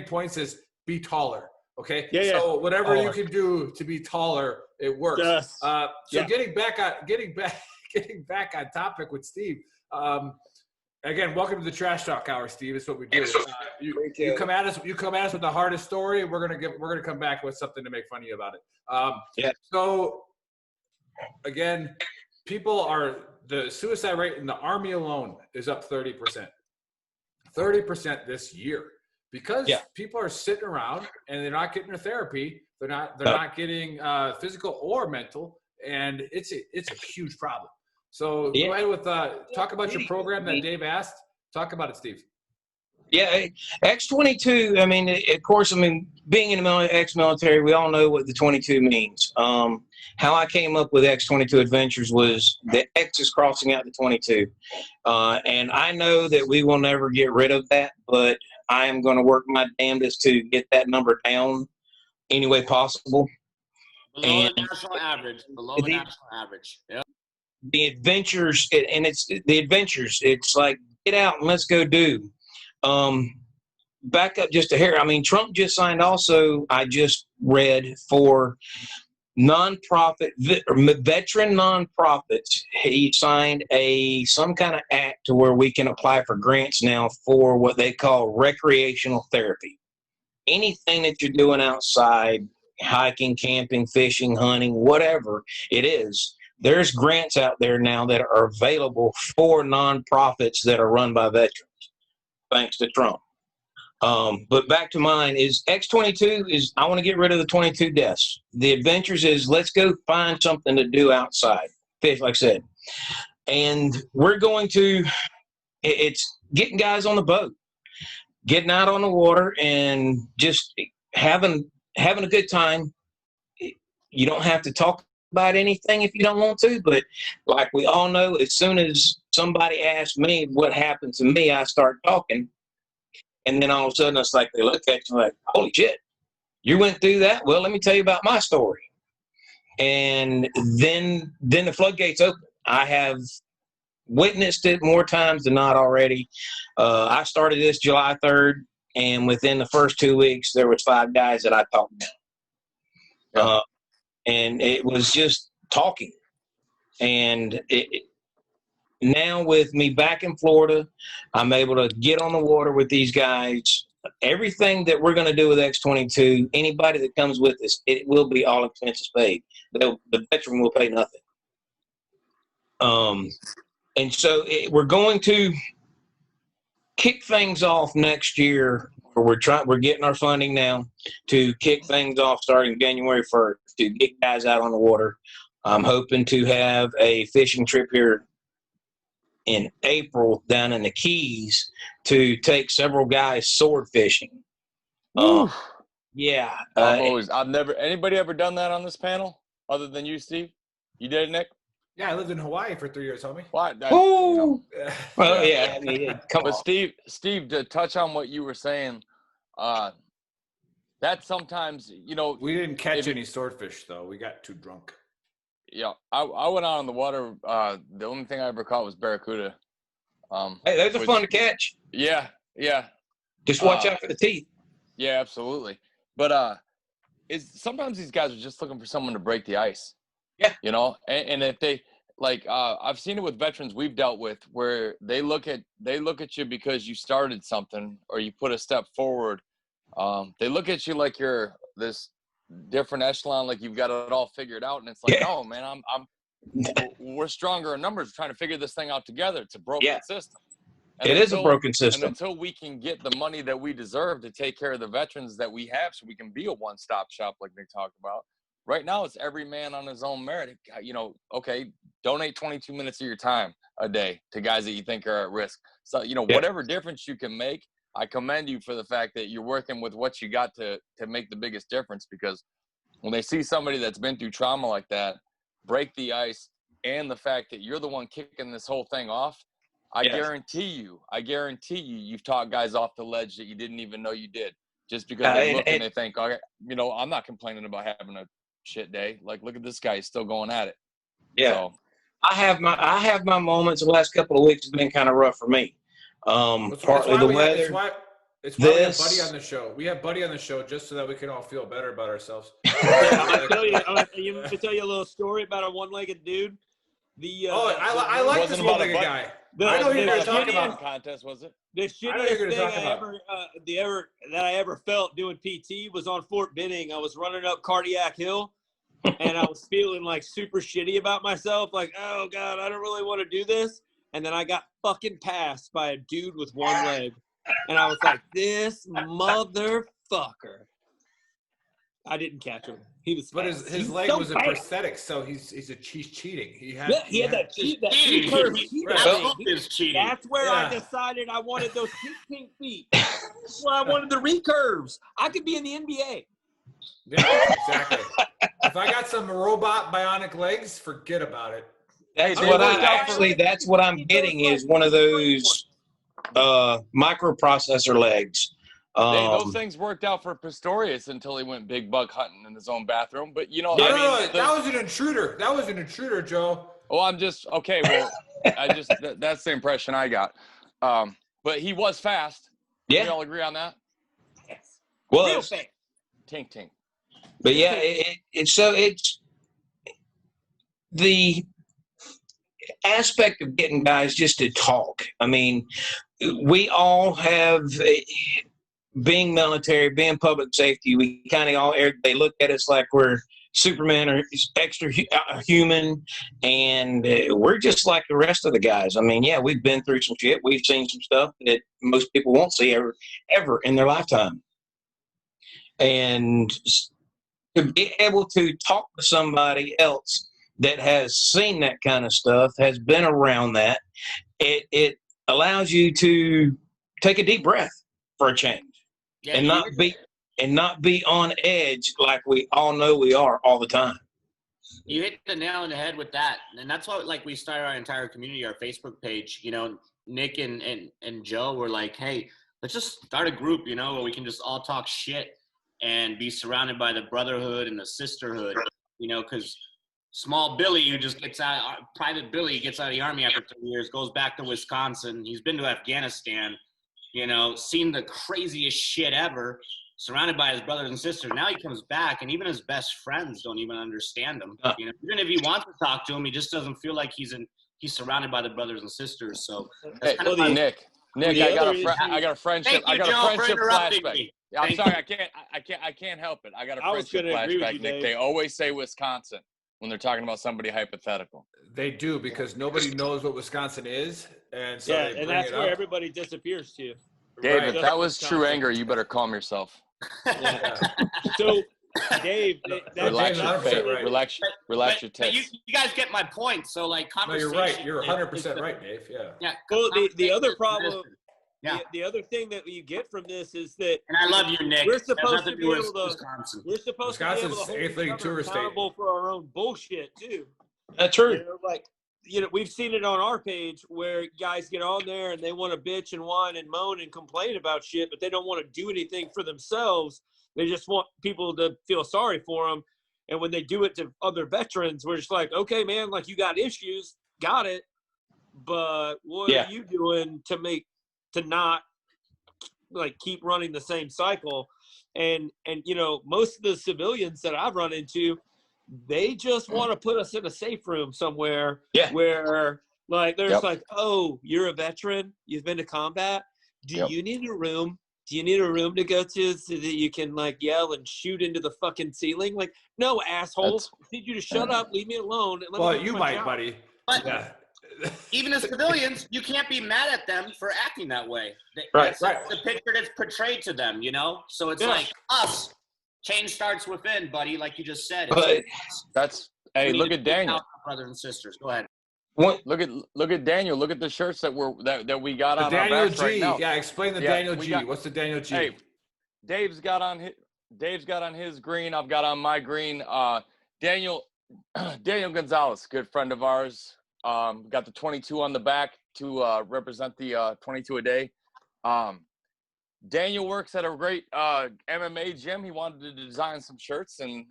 [SPEAKER 1] points is be taller. Okay,
[SPEAKER 6] Yeah, yeah.
[SPEAKER 1] so whatever you
[SPEAKER 5] Taller.
[SPEAKER 1] can do to be taller, it works.
[SPEAKER 6] Yes.
[SPEAKER 1] So
[SPEAKER 6] Yeah.
[SPEAKER 1] getting back on topic with Steve. Again, welcome to the Trash Talk Hour, Steve. It's what we do. You come at us with the hardest story. We're gonna come back with something to make fun of you about it.
[SPEAKER 5] Yeah.
[SPEAKER 1] So again, the suicide rate in the Army alone is up 30%. 30% this year because people are sitting around and they're not getting their therapy. They're not getting physical or mental, and it's a huge problem. So go ahead with talk about your program that Dave asked. Talk about it, Steve.
[SPEAKER 5] Yeah, X-22. I mean, of course, being in the ex-military, we all know what the 22 means. How I came up with X-22 Adventures was the X is crossing out the 22, and I know that we will never get rid of that, but I am going to work my damnedest to get that number down any way possible.
[SPEAKER 3] Below the national average. Below the national average. Yep.
[SPEAKER 5] The adventures, and it's the adventures. It's like, get out and let's go do. Back up just a hair. I mean, Trump just signed also, I just read, for nonprofit, veteran nonprofits. He signed some kind of act to where we can apply for grants now for what they call recreational therapy. Anything that you're doing outside, hiking, camping, fishing, hunting, whatever it is, there's grants out there now that are available for nonprofits that are run by veterans, thanks to Trump. But back to mine is X-22 is I want to get rid of the 22 deaths. The adventures is let's go find something to do outside, fish, like I said. And we're going to, it's getting guys on the boat, getting out on the water and just having a good time. You don't have to talk about anything if you don't want to, but like we all know, as soon as somebody asks me what happened to me, I start talking, and then all of a sudden it's like they look at you like, holy shit, you went through that? Well, let me tell you about my story. And then the floodgates open. I have witnessed it more times than not already. I started this July 3rd, and within the first 2 weeks there was 5 guys that I talked to. And it was just talking. And now with me back in Florida, I'm able to get on the water with these guys. Everything that we're going to do with X-22, anybody that comes with us, it will be all expenses paid. The veteran will pay nothing. And so we're going to kick things off next year. We're getting our funding now to kick things off starting January 1st to get guys out on the water. I'm hoping to have a fishing trip here in April down in the Keys to take several guys sword fishing. Yeah.
[SPEAKER 4] I've never, anybody ever done that on this panel other than you, Steve? You did, Nick?
[SPEAKER 1] Yeah, I lived in Hawaii for 3 years, homie.
[SPEAKER 4] What?
[SPEAKER 5] Well, yeah. I mean, come
[SPEAKER 4] But
[SPEAKER 5] on.
[SPEAKER 4] Steve, to touch on what you were saying, that sometimes,
[SPEAKER 1] We didn't catch any swordfish though. We got too drunk.
[SPEAKER 4] Yeah, I went out on the water. The only thing I ever caught was barracuda.
[SPEAKER 5] Hey, those are fun to catch.
[SPEAKER 4] Yeah.
[SPEAKER 5] Just watch out for the teeth.
[SPEAKER 4] Yeah, absolutely. But sometimes these guys are just looking for someone to break the ice.
[SPEAKER 5] Yeah.
[SPEAKER 4] And if they I've seen it with veterans we've dealt with where they look at you because you started something or you put a step forward. They look at you like you're this different echelon, like you've got it all figured out, and it's like, no, man, we're stronger in numbers, trying to figure this thing out together. It's a broken system. And
[SPEAKER 5] it is a broken system.
[SPEAKER 4] And until we can get the money that we deserve to take care of the veterans that we have, so we can be a one-stop shop, like Nick talked about. Right now, it's every man on his own merit. Okay, donate 22 minutes of your time a day to guys that you think are at risk. So, whatever difference you can make, I commend you for the fact that you're working with what you got to make the biggest difference, because when they see somebody that's been through trauma like that break the ice, and the fact that you're the one kicking this whole thing off, I guarantee you, you've taught guys off the ledge that you didn't even know you did, just because they look and they think, okay, you know, I'm not complaining about having a shit day. Like, look at this guy, he's still going at it.
[SPEAKER 5] Yeah.
[SPEAKER 4] So,
[SPEAKER 5] I have my moments. The last couple of weeks have been kind of rough for me. Partly the weather.
[SPEAKER 1] It's why we have Buddy on the show. We have Buddy on the show just so that we can all feel better about ourselves.
[SPEAKER 6] I'm going to tell you a little story about a one-legged dude.
[SPEAKER 1] I like this one-legged guy. I know who you're going to talk about.
[SPEAKER 4] Contest, was it?
[SPEAKER 6] The shittiest thing I ever felt doing PT was on Fort Benning. I was running up Cardiac Hill, and I was feeling like super shitty about myself. Like, oh God, I don't really want to do this. And then I got fucking passed by a dude with one leg. And I was like, this motherfucker. I didn't catch him. He was,
[SPEAKER 1] but his leg was a prosthetic, so he's cheating. He had
[SPEAKER 6] that cheating. That's where I decided I wanted those pink feet. That's where I wanted the recurves. I could be in the NBA.
[SPEAKER 1] Yeah, exactly. If I got some robot bionic legs, forget about it.
[SPEAKER 5] That's what I'm getting is one of those microprocessor legs.
[SPEAKER 4] Those things worked out for Pistorius until he went big bug hunting in his own bathroom. But
[SPEAKER 1] that was an intruder. That was an intruder, Joe.
[SPEAKER 4] Oh, I'm just okay. Well, that's the impression I got. But he was fast.
[SPEAKER 5] Yeah,
[SPEAKER 4] we all agree on that.
[SPEAKER 6] Yes,
[SPEAKER 5] was
[SPEAKER 4] tink tink.
[SPEAKER 5] But yeah, it's the aspect of getting guys just to talk. I mean, we all have. Being military, being public safety, we kind of they look at us like we're Superman or extra human, and we're just like the rest of the guys. I mean, yeah, we've been through some shit. We've seen some stuff that most people won't see ever in their lifetime. And to be able to talk to somebody else that has seen that kind of stuff, has been around that, it allows you to take a deep breath for a change. Yeah, and not be on edge like we all know we are all the time.
[SPEAKER 3] You hit the nail on the head with that, and that's why we started our entire community, our Facebook page. You know, Nick and Joe were like, "Hey, let's just start a group, where we can just all talk shit and be surrounded by the brotherhood and the sisterhood." Because small Billy, who just gets out, Private Billy gets out of the army after 3 years, goes back to Wisconsin. He's been to Afghanistan. Seen the craziest shit ever, surrounded by his brothers and sisters. Now he comes back, and even his best friends don't even understand him. Even if he wants to talk to him, he just doesn't feel like he's surrounded by the brothers and sisters. So,
[SPEAKER 4] Nick, I got a friendship. I got a friendship flashback. Yeah, I'm sorry, I can't help it. I got a friendship flashback, Nick. They always say Wisconsin when they're talking about somebody hypothetical.
[SPEAKER 1] They do, because nobody knows what Wisconsin is, and so
[SPEAKER 6] and that's where everybody disappears to.
[SPEAKER 4] Dave, if that was true anger, you better calm yourself.
[SPEAKER 6] Yeah. So, Dave,
[SPEAKER 4] relax your face. Relax your tits.
[SPEAKER 3] You guys get my point. So, conversation.
[SPEAKER 1] No, you're right. You're 100% right, Dave. Yeah.
[SPEAKER 3] Yeah.
[SPEAKER 6] Well, the other problem. Yeah. The other thing that you get from this is that,
[SPEAKER 3] and I love you, Nick.
[SPEAKER 6] We're supposed to be able to.
[SPEAKER 1] Wisconsin.
[SPEAKER 6] We're supposed to be able to hold accountable for our own bullshit too.
[SPEAKER 5] That's true.
[SPEAKER 6] We've seen it on our page where guys get on there and they want to bitch and whine and moan and complain about shit, but they don't want to do anything for themselves. They just want people to feel sorry for them. And when they do it to other veterans, we're just like, okay, man, you got issues, got it. But what are you doing to not keep running the same cycle? And most of the civilians that I've run into, they just want to put us in a safe room somewhere where there's oh, you're a veteran, you've been to combat, do you need a room? Do you need a room to go to so that you can yell and shoot into the fucking ceiling? No, asshole. I need you to shut up, leave me alone. And let me
[SPEAKER 1] you might, buddy.
[SPEAKER 3] But even as civilians, you can't be mad at them for acting that way.
[SPEAKER 1] Right.
[SPEAKER 3] The picture that's portrayed to them, So it's like us. Change starts within, buddy, like you just said.
[SPEAKER 4] Look at Daniel.
[SPEAKER 3] Brothers and sisters. Go ahead.
[SPEAKER 5] What?
[SPEAKER 4] Look at Daniel. Look at the shirts that we got
[SPEAKER 1] The
[SPEAKER 4] on
[SPEAKER 1] Daniel
[SPEAKER 4] our backs
[SPEAKER 1] G.
[SPEAKER 4] right now.
[SPEAKER 1] Yeah, explain the
[SPEAKER 4] Yeah,
[SPEAKER 1] Daniel
[SPEAKER 4] we
[SPEAKER 1] G.
[SPEAKER 4] got-
[SPEAKER 1] What's the Daniel G?
[SPEAKER 4] Hey, Dave's got on his green. I've got on my green. Daniel Gonzalez, good friend of ours. Got the 22 on the back to represent the 22 a day. Daniel works at a great MMA gym. He wanted to design some shirts, and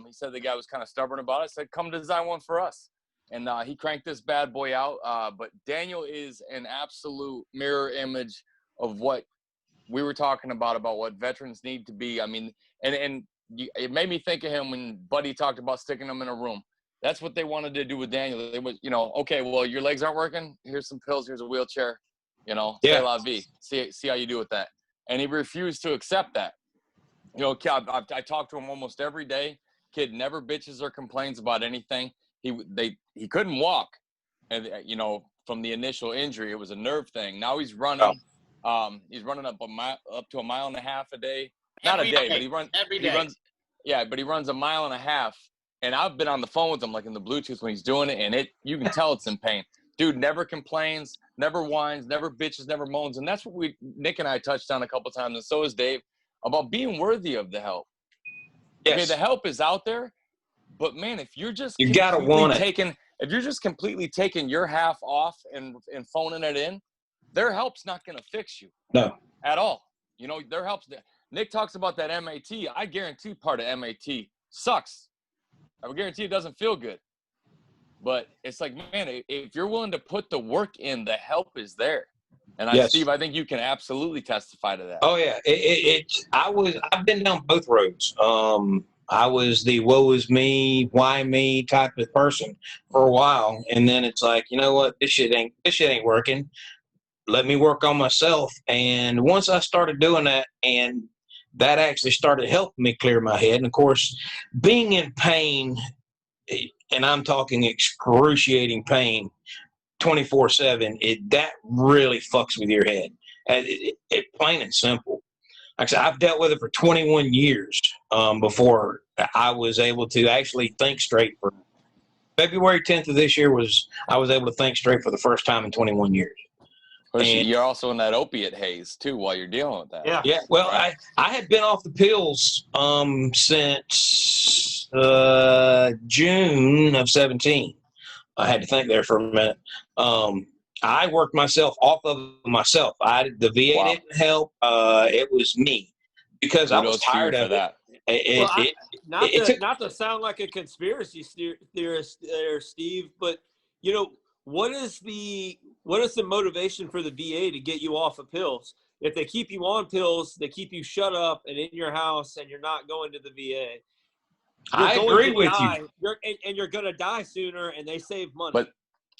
[SPEAKER 4] he said the guy was kind of stubborn about it. I said, come design one for us. And he cranked this bad boy out. But Daniel is an absolute mirror image of what we were talking about what veterans need to be. I mean, and it made me think of him when Buddy talked about sticking them in a room. That's what they wanted to do with Daniel. They was, okay, well, your legs aren't working. Here's some pills. Here's a wheelchair.
[SPEAKER 5] Yeah.
[SPEAKER 4] C'est la vie. See how you do with that. And he refused to accept that. I talk to him almost every day. Kid never bitches or complains about anything. He couldn't walk, and from the initial injury, it was a nerve thing. Now he's running. He's running up to a mile and a half a day. Not a day, but he runs every day. He runs, but he runs a mile and a half. And I've been on the phone with him, like in the Bluetooth when he's doing it, and you can tell it's in pain. Dude never complains, never whines, never bitches, never moans. And that's what Nick and I touched on a couple times, and so is Dave, about being worthy of the help.
[SPEAKER 5] Yes.
[SPEAKER 4] Okay, the help is out there, but man, if you're just
[SPEAKER 5] you gotta want it.
[SPEAKER 4] If you're just completely taking your half off and phoning it in, their help's not going to fix you.
[SPEAKER 5] No.
[SPEAKER 4] At all. Their help's. Nick talks about that MAT. I guarantee part of MAT sucks. I guarantee it doesn't feel good. But it's like, man, if you're willing to put the work in, the help is there. And
[SPEAKER 5] Yes.
[SPEAKER 4] Steve, I think you can absolutely testify to that.
[SPEAKER 5] Oh yeah, I've been down both roads. I was the woe is me, why me type of person for a while, and then it's like, you know what, this shit ain't working. Let me work on myself. And once I started doing that, and that actually started helping me clear my head. And of course, being in pain, and I'm talking excruciating pain, 24/7, that really fucks with your head. It plain and simple. Like I said, I've dealt with it for 21 years before I was able to actually think straight. For February 10th of this year I was able to think straight for the first time in 21 years.
[SPEAKER 4] And you're also in that opiate haze too while you're dealing with that.
[SPEAKER 5] Yeah. Well, I had been off the pills since June of 17. I had to think there for a minute. I worked myself off of myself. The VA didn't help. It was me because I was tired of
[SPEAKER 4] that.
[SPEAKER 6] Not to sound like a conspiracy theorist there, Steve, but what is the motivation for the VA to get you off of pills? If they keep you on pills, they keep you shut up and in your house, and you're not going to the VA.
[SPEAKER 5] I agree with you.
[SPEAKER 6] You're going to die sooner, and they save money.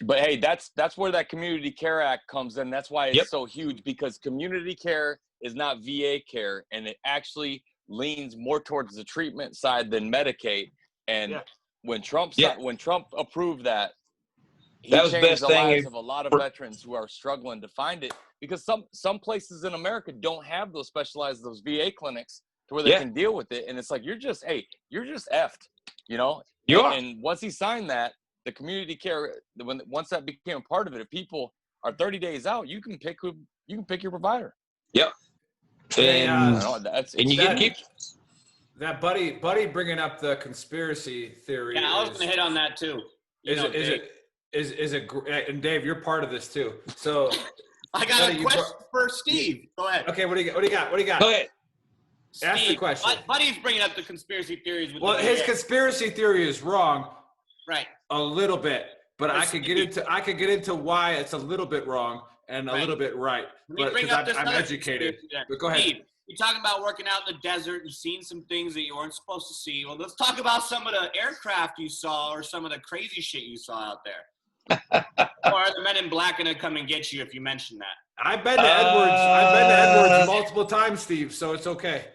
[SPEAKER 4] But hey, that's where that Community Care Act comes in. That's why it's so huge, because community care is not VA care, and it actually leans more towards the treatment side than Medicaid. And when Trump approved that, he changed the lives of a lot of veterans who are struggling to find it, because some places in America don't have those VA clinics to where they can deal with it. And it's like, you're just effed, You are. And once he signed that, the community care, once that became a part of it, if people are 30 days out, you can pick your provider.
[SPEAKER 5] Yep. And you get to keep
[SPEAKER 1] that buddy bringing up the conspiracy theory.
[SPEAKER 3] Yeah, I was going to hit on that too.
[SPEAKER 1] Is it? And Dave, you're part of this too. So
[SPEAKER 3] I got a question for Steve. Go ahead.
[SPEAKER 1] Okay, what do you got? Go ahead.
[SPEAKER 3] Steve,
[SPEAKER 1] ask the question.
[SPEAKER 3] Buddy's bringing up the conspiracy theories.
[SPEAKER 1] His conspiracy theory is wrong.
[SPEAKER 3] Right.
[SPEAKER 1] A little bit, but I could get into why it's a little bit wrong and a little bit right. But because I'm educated. But go ahead.
[SPEAKER 3] Steve, you're talking about working out in the desert and seeing some things that you weren't supposed to see. Well, let's talk about some of the aircraft you saw or some of the crazy shit you saw out there. Or are the men in black going to come and get you if you mention that?
[SPEAKER 1] I've been to Edwards. I've been to Edwards multiple times, Steve, so it's okay.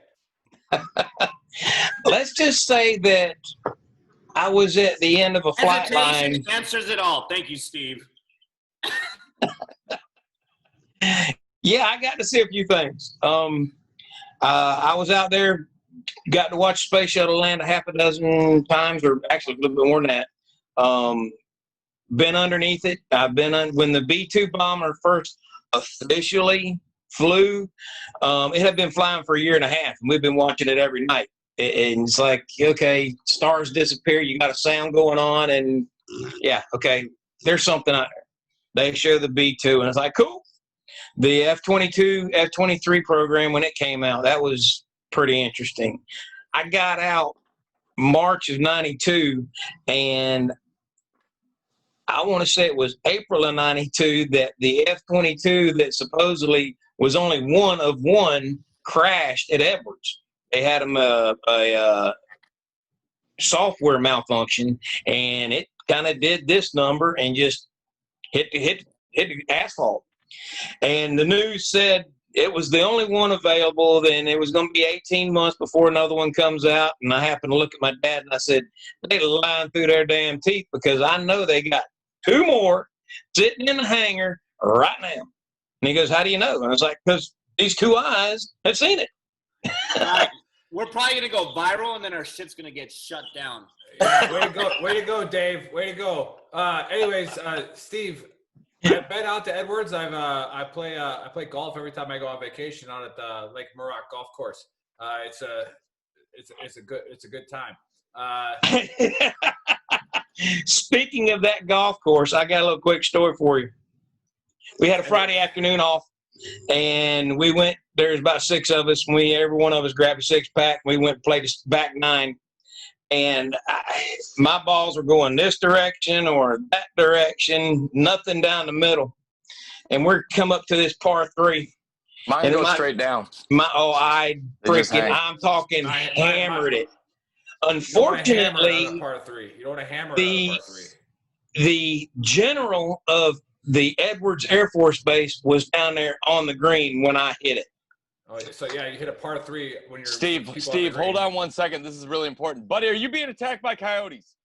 [SPEAKER 5] Let's just say that I was at the end of a flight line.
[SPEAKER 3] Answers it all. Thank you, Steve.
[SPEAKER 5] Yeah, I got to see a few things. I was out there, got to watch Space Shuttle land a half a dozen times, or actually a little bit more than that. been underneath it. I've been when the B-2 bomber first officially flew. It had been flying for a year and a half, and we've been watching it every night. And it's like, okay, stars disappear. You got a sound going on, and yeah, okay, there's something out there. They show the B-2, and it's like, cool. The F-22, F-23 program, when it came out, that was pretty interesting. I got out March of 92, and I want to say it was April of 92 that the F-22 that supposedly was only one of one crashed at Edwards. They had a software malfunction, and it kind of did this number and just hit the asphalt. And the news said it was the only one available, and it was going to be 18 months before another one comes out. And I happened to look at my dad, and I said, they lying through their damn teeth, because I know they got 2 more sitting in the hangar right now. And he goes, how do you know? And I was like, because these 2 eyes have seen it.
[SPEAKER 3] We're probably going to go viral, and then our shit's going to get shut down.
[SPEAKER 1] Yeah, way to go, Dave. Way to go. Anyways, Steve, I've been out to Edwards. I play golf every time I go on vacation out at the Lake Muroc Golf Course. It's a good time.
[SPEAKER 5] Speaking of that golf course, I got a little quick story for you. We had a Friday afternoon off, and we went. There's about 6 of us. And every one of us grabbed a 6-pack. We went and played a back 9. And my balls were going this direction or that direction, nothing down the middle. And we're come up to this par 3.
[SPEAKER 4] Mine goes straight down.
[SPEAKER 5] I'm talking hammered it. Unfortunately,
[SPEAKER 1] you don't want to hammer out of par 3. You don't want to hammer out of par 3.
[SPEAKER 5] The general of the Edwards Air Force Base was down there on the green when I hit it.
[SPEAKER 1] Oh, so yeah, you hit a par 3 when you're
[SPEAKER 4] Steve, hold on 1 second. This is really important. Buddy, are you being attacked by coyotes?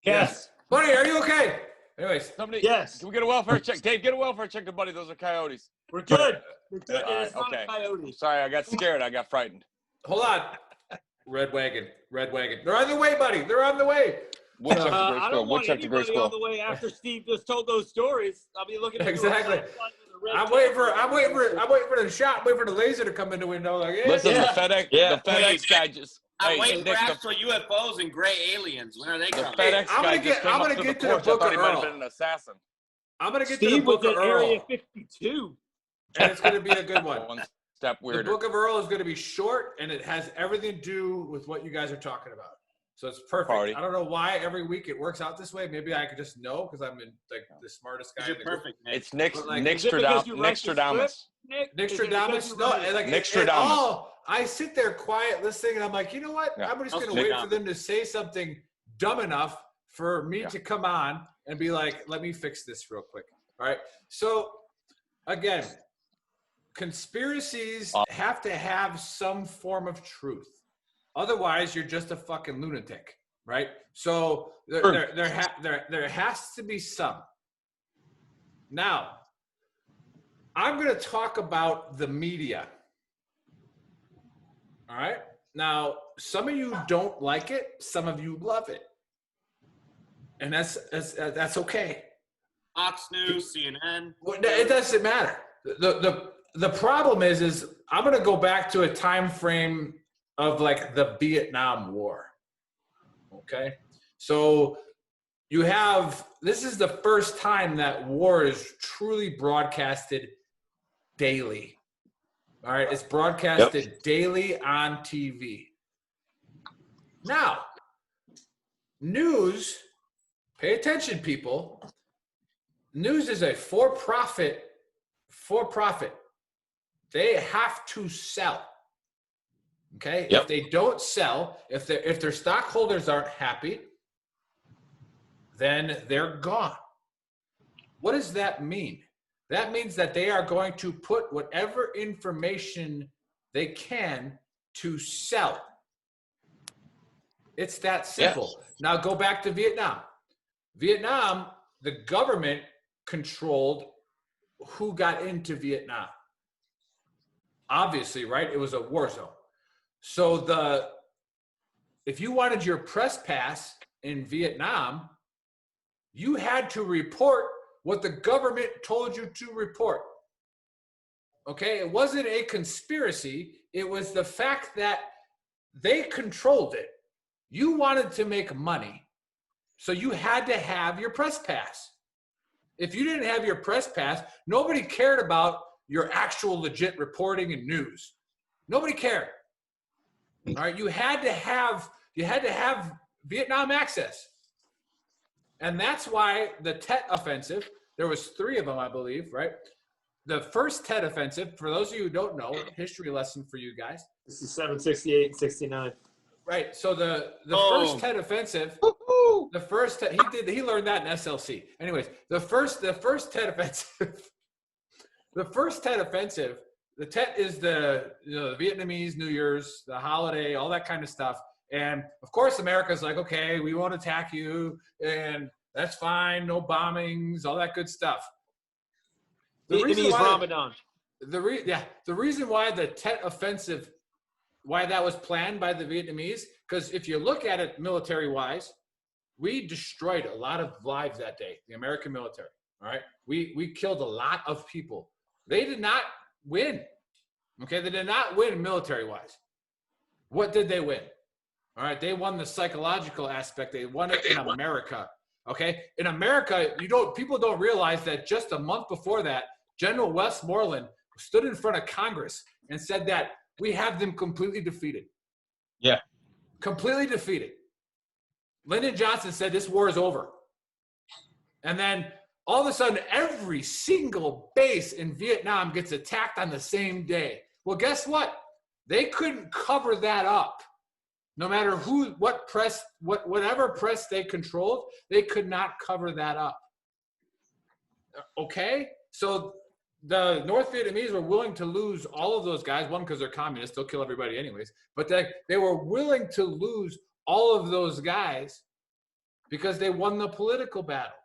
[SPEAKER 6] Yes.
[SPEAKER 1] Buddy, are you okay? Anyways,
[SPEAKER 6] Yes.
[SPEAKER 4] Can we get a welfare check? Dave, get a welfare check to Buddy. Those are coyotes.
[SPEAKER 6] We're good. We're good.
[SPEAKER 4] All right,
[SPEAKER 6] It's not a coyote.
[SPEAKER 4] Sorry, I got scared. I got frightened.
[SPEAKER 1] hold on. Red wagon. They're on the way, buddy. They're on the way.
[SPEAKER 4] We'll check the
[SPEAKER 6] I
[SPEAKER 4] gray
[SPEAKER 6] don't
[SPEAKER 4] squirrel. We'll
[SPEAKER 6] want
[SPEAKER 4] check the gray
[SPEAKER 6] anybody on
[SPEAKER 4] squirrel.
[SPEAKER 6] the way after Steve just told those stories. I'll be looking at
[SPEAKER 1] Exactly. I'm waiting for the shot. I'm waiting for the laser to come in the window. Like, yeah.
[SPEAKER 4] Listen,
[SPEAKER 5] Yeah.
[SPEAKER 4] the
[SPEAKER 5] Yeah.
[SPEAKER 4] FedEx guy just.
[SPEAKER 3] I'm
[SPEAKER 4] hey,
[SPEAKER 3] waiting
[SPEAKER 4] Nick,
[SPEAKER 3] for actual UFOs and gray aliens. When are they
[SPEAKER 4] the
[SPEAKER 3] coming?
[SPEAKER 4] FedEx
[SPEAKER 1] I'm
[SPEAKER 4] guy
[SPEAKER 1] gonna
[SPEAKER 4] just
[SPEAKER 1] get-
[SPEAKER 4] came
[SPEAKER 1] I'm
[SPEAKER 4] up
[SPEAKER 1] gonna
[SPEAKER 4] to
[SPEAKER 1] get
[SPEAKER 4] the
[SPEAKER 1] to the
[SPEAKER 4] porch. I
[SPEAKER 1] book
[SPEAKER 4] thought
[SPEAKER 1] of
[SPEAKER 4] he might have
[SPEAKER 1] Earl.
[SPEAKER 4] been an assassin.
[SPEAKER 1] I'm gonna get to the
[SPEAKER 6] Steve was
[SPEAKER 1] book
[SPEAKER 6] at
[SPEAKER 1] of Earl,
[SPEAKER 6] Area 52.
[SPEAKER 1] and it's gonna be a good one.
[SPEAKER 4] One step
[SPEAKER 1] The
[SPEAKER 4] weirder.
[SPEAKER 1] book of Earl is gonna be short, and it has everything to do with what you guys are talking about. So it's perfect.
[SPEAKER 4] Party.
[SPEAKER 1] I don't know why every week it works out this way. Maybe I could just know because I'm the smartest guy.
[SPEAKER 3] You're
[SPEAKER 1] in the group.
[SPEAKER 3] perfect, man.
[SPEAKER 4] It's Nick
[SPEAKER 1] But, like,
[SPEAKER 6] is it because you write the
[SPEAKER 4] Stradamus.
[SPEAKER 6] Nick?
[SPEAKER 1] Nick
[SPEAKER 6] Is it because
[SPEAKER 1] Stradamus?
[SPEAKER 6] you
[SPEAKER 1] No,
[SPEAKER 6] write it?
[SPEAKER 1] like
[SPEAKER 4] Nick Stradamus.
[SPEAKER 1] I sit there quiet listening, and I'm like, you know what?
[SPEAKER 4] Yeah.
[SPEAKER 1] I'm just
[SPEAKER 3] Nick
[SPEAKER 1] gonna wait for
[SPEAKER 3] Stradamus.
[SPEAKER 1] them to say something dumb enough for me
[SPEAKER 4] Yeah.
[SPEAKER 1] to come on and be like, let me fix this real quick. All right. So again, conspiracies have to have some form of truth. Otherwise, you're just a fucking lunatic, right? So there has to be some. Now, I'm going to talk about the media. All right. Now, some of you don't like it. Some of you love it, and that's okay.
[SPEAKER 3] Fox News, CNN.
[SPEAKER 1] Well, it doesn't matter. The problem is I'm going to go back to a time frame of like the Vietnam War. Okay, so this is the first time that war is truly broadcasted daily. All right, it's broadcasted daily on TV. Now, news, pay attention, people. News is a for-profit. They have to sell. Okay?
[SPEAKER 5] Yep.
[SPEAKER 1] If they don't sell, if their stockholders aren't happy, then they're gone. What does that mean? That means that they are going to put whatever information they can to sell. It's that simple.
[SPEAKER 5] Yes.
[SPEAKER 1] Now go back to Vietnam. Vietnam, the government controlled who got into Vietnam. Obviously, right? It was a war zone. So if you wanted your press pass in Vietnam, You had to report what the government told you to report. Okay? It wasn't a conspiracy. It was the fact that they controlled it. You wanted to make money, so you had to have your press pass. If you didn't have your press pass, nobody cared about your actual legit reporting and news. Nobody cared. All right, you had to have Vietnam access. And that's why the Tet Offensive, there was 3 of them, I believe, right? The first Tet Offensive, for those of you who don't know, history lesson for you guys.
[SPEAKER 6] 67, 68, and 69.
[SPEAKER 1] Right. So the first Tet Offensive, he learned that in SLC. Anyways, the first Tet Offensive, the Tet is the Vietnamese New Year's, the holiday, all that kind of stuff. And of course, America's like, okay, we won't attack you, and that's fine, no bombings, all that good stuff.
[SPEAKER 6] Vietnamese Ramadan.
[SPEAKER 1] The reason why the Tet Offensive, why that was planned by the Vietnamese, because if you look at it military-wise, we destroyed a lot of lives that day, the American military, all right? We killed a lot of people. They did not win, okay? They did not win military-wise. What did they win? All right, they won the psychological aspect. They won it in America, okay? In America, people don't realize that just a month before that, General Westmoreland stood in front of Congress and said that we have them completely defeated.
[SPEAKER 5] Yeah.
[SPEAKER 1] Completely defeated. Lyndon Johnson said this war is over. And then all of a sudden, every single base in Vietnam gets attacked on the same day. Well, guess what? They couldn't cover that up. No matter what press, whatever press they controlled, they could not cover that up. Okay? So the North Vietnamese were willing to lose all of those guys, one, because they're communists, they'll kill everybody anyways, but they were willing to lose all of those guys because they won the political battle.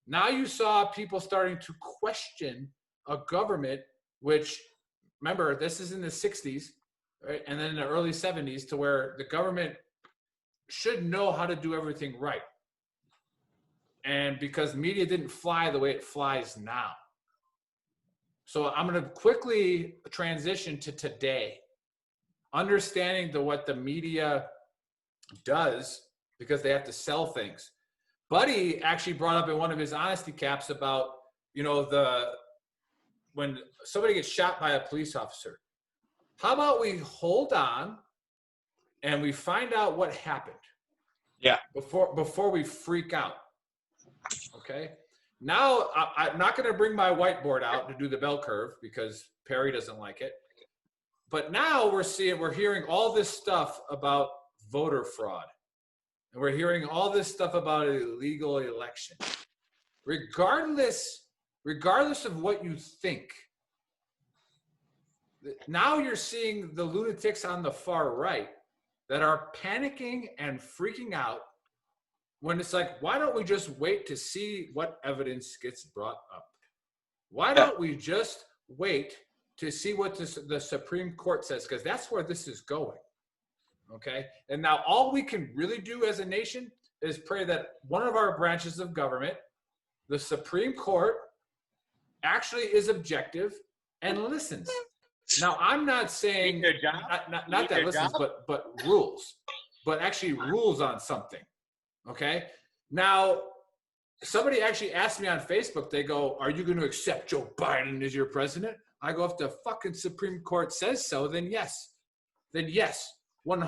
[SPEAKER 1] Now you saw people starting to question a government, which, remember, this is in the 60s, right? And then in the early 70s, to where the government should know how to do everything right. And because media didn't fly the way it flies now. So I'm going to quickly transition to today. Understanding what the media does, because they have to sell things. Buddy actually brought up in one of his honesty caps about, when somebody gets shot by a police officer. How about we hold on and we find out what happened?
[SPEAKER 5] Yeah.
[SPEAKER 1] Before we freak out. Okay. Now I'm not going to bring my whiteboard out to do the bell curve because Perry doesn't like it. But now we're hearing all this stuff about voter fraud. And we're hearing all this stuff about illegal election. Regardless of what you think, now you're seeing the lunatics on the far right that are panicking and freaking out when it's like, why don't we just wait to see what evidence gets brought up? Why don't we just wait to see what the Supreme Court says? Because that's where this is going. Okay? And now all we can really do as a nation is pray that one of our branches of government, the Supreme Court, actually is objective and listens. Now, I'm not saying not that listens, but rules, but actually rules on something. Okay. Now, somebody actually asked me on Facebook, they go, are you going to accept Joe Biden as your president? I go, if the fucking Supreme Court says so, then yes. Then yes.